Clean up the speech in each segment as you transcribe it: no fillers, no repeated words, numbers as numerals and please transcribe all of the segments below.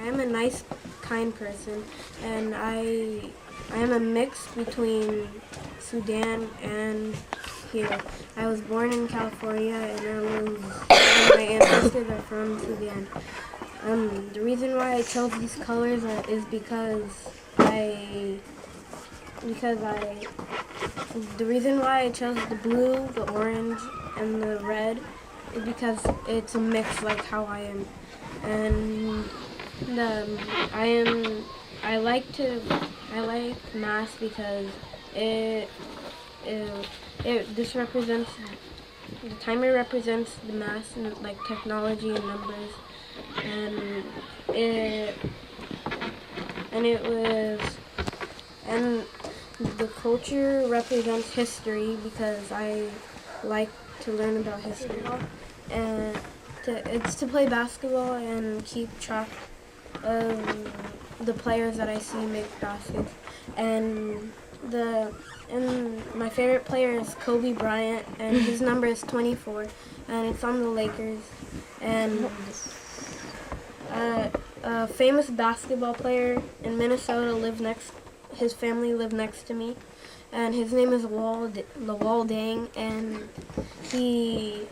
am a nice, kind person, and I am a mix between Sudan and here. I was born in California, and my ancestors are from Sudan. The reason why I chose these colors is the reason why I chose the blue, the orange, and the red is because it's a mix like how I am. And I like math because it, this represents, the timer represents the math and like technology and numbers, and it and it was and the culture represents history because I like to learn about history, and it's to play basketball and keep track of the players that I see make baskets, and my favorite player is Kobe Bryant, and his number is 24, and it's on the Lakers, and a famous basketball player in Minnesota his family lived next to me, and his name is Lawal Dang, and he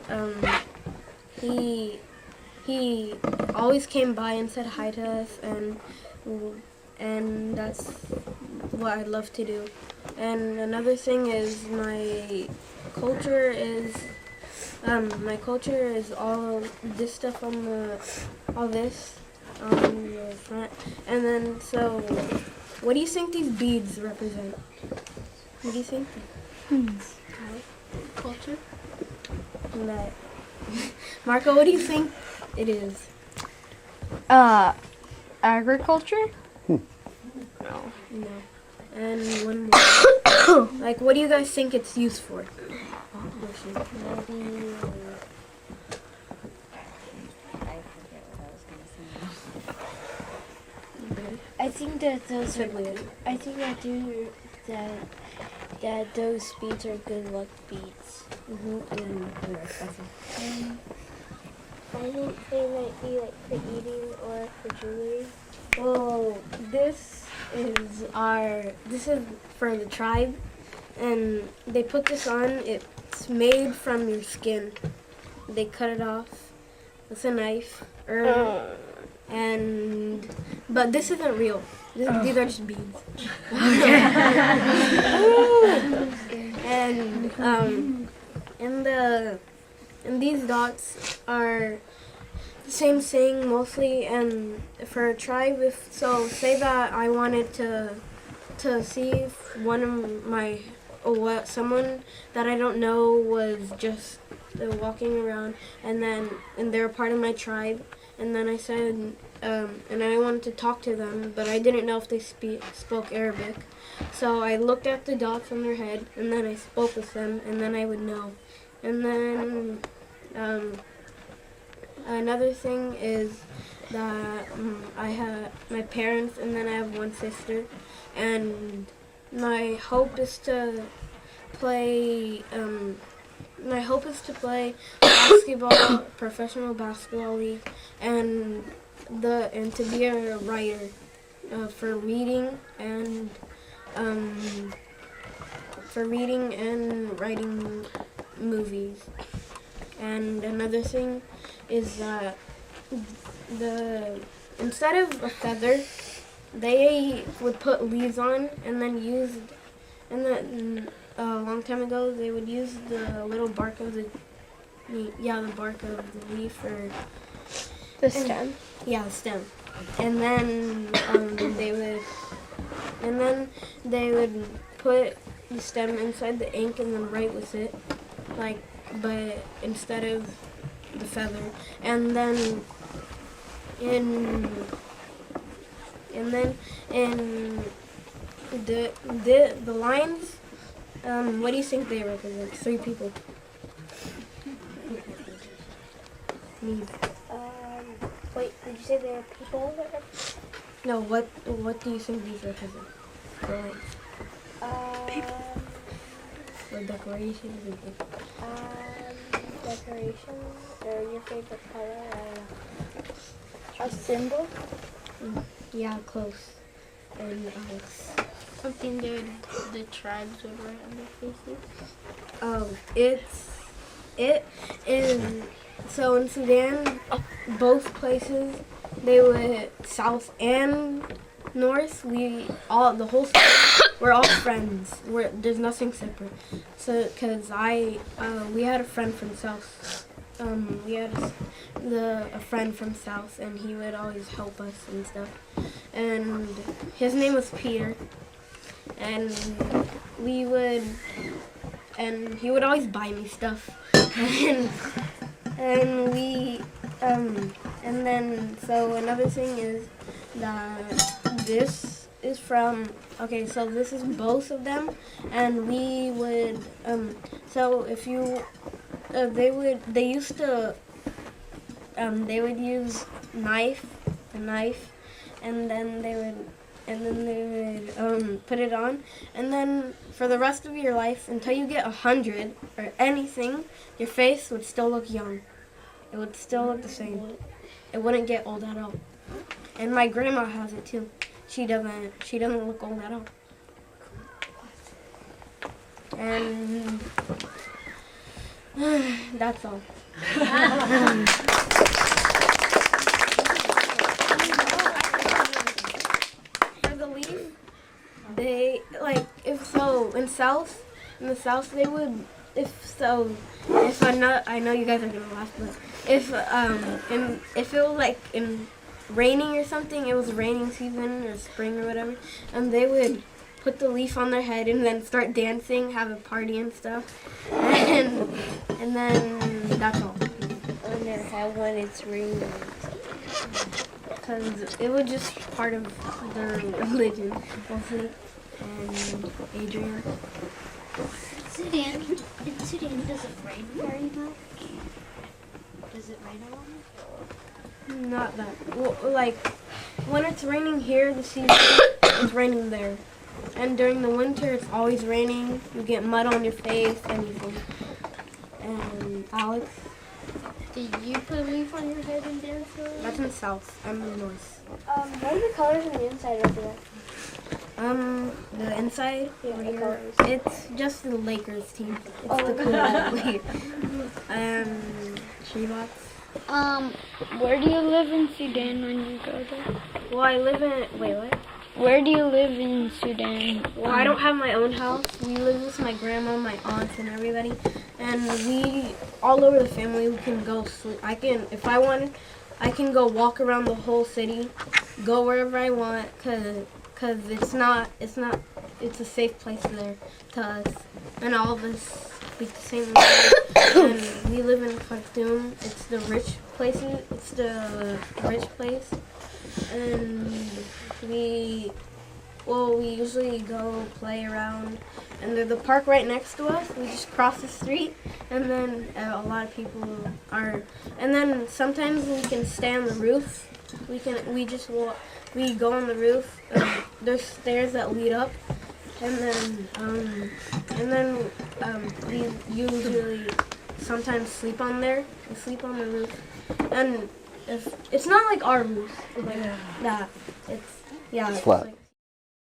always came by and said hi to us, and that's what I love to do. And another thing is culture is my culture is all this stuff all this on the front, and then so. What do you think these beads represent? What do you think? Culture? That. Marco, what do you think it is? Agriculture? No. And one more. Like, what do you guys think it's used for? Maybe. I think that those are. I think that those beads are good luck beads. I think they might be like for eating or for jewelry. Well, this is for the tribe, and they put this on. It's made from your skin. They cut it off with a knife, but this isn't real. These are just beads. And these dots are the same thing mostly. And for a tribe, say that I wanted to see if someone that I don't know was just walking around, and they're a part of my tribe, and then I said, and I wanted to talk to them, but I didn't know if they spoke Arabic. So I looked at the dots on their head, and then I spoke with them, and then I would know. And then another thing is that I have my parents, and then I have one sister, and my hope is to play basketball, professional basketball league, and to be a writer for reading and writing movies. And another thing is that instead of a feather, they would put leaves on, and then a long time ago they would use the little bark of the bark of the leaf or the stem. Yeah, the stem. And then they would put the stem inside the ink and then write with it, but instead of the feather. And then in the lines, what do you think they represent? 3 people. Wait, did you say there are people that represent? No, what do you think these represent? People. Or decorations? Decorations, or your favorite color, I don't know. A symbol? Yeah, close. And Alex. Something the tribes would write on their faces. Oh, so in Sudan, both places, they would south and north. The whole state, we're all friends. There's nothing separate. So, cause we had a friend from south. We had a friend from south, and he would always help us and stuff. And his name was Peter. And he would always buy me stuff. And then so another thing is that this is from, okay, so this is both of them, and we would so if you they would use a knife, and then they would put it on, and then for the rest of your life, until you get 100 or anything, your face would still look young. It would still look the same. It wouldn't get old at all. And my grandma has it too. She doesn't look old at all. And that's all. They in the south they would, I know you guys are gonna laugh, but if it was like in raining or something, it was raining season or spring or whatever, and they would put the leaf on their head and then start dancing, have a party and stuff, and then that's all. On their head when it's raining. Because it was just part of their religion, mostly. And Adrian. In Sudan, does it rain very much? Does it rain a lot? Not that. Well, like, when it's raining here, the season, it's raining there. And during the winter, it's always raining. You get mud on your face, anything. And Alex? Did you put a leaf on your head and dance? That's in the south. I'm in the north. What are the colors on the inside over there? The inside? Yeah, the colors. It's just the Lakers team. It's the cool Shebox. Where do you live in Sudan when you go there? Well, I live in, wait, what? Where do you live in Sudan? Well, I don't have my own house. We live with my grandma, my aunts, and everybody. And all over the family, we can go sleep. If I wanted, I can go walk around the whole city, go wherever I want, cause it's a safe place there to us. And all of us speak the same language. And we live in Khartoum. It's the rich place. And we usually go play around, and there's the park right next to us. We just cross the street, and then a lot of people are, and then sometimes we can stay on the roof. We go on the roof. There's stairs that lead up, and then we usually sometimes sleep on there. We sleep on the roof, and it's not like our roof, like that. It's flat. like,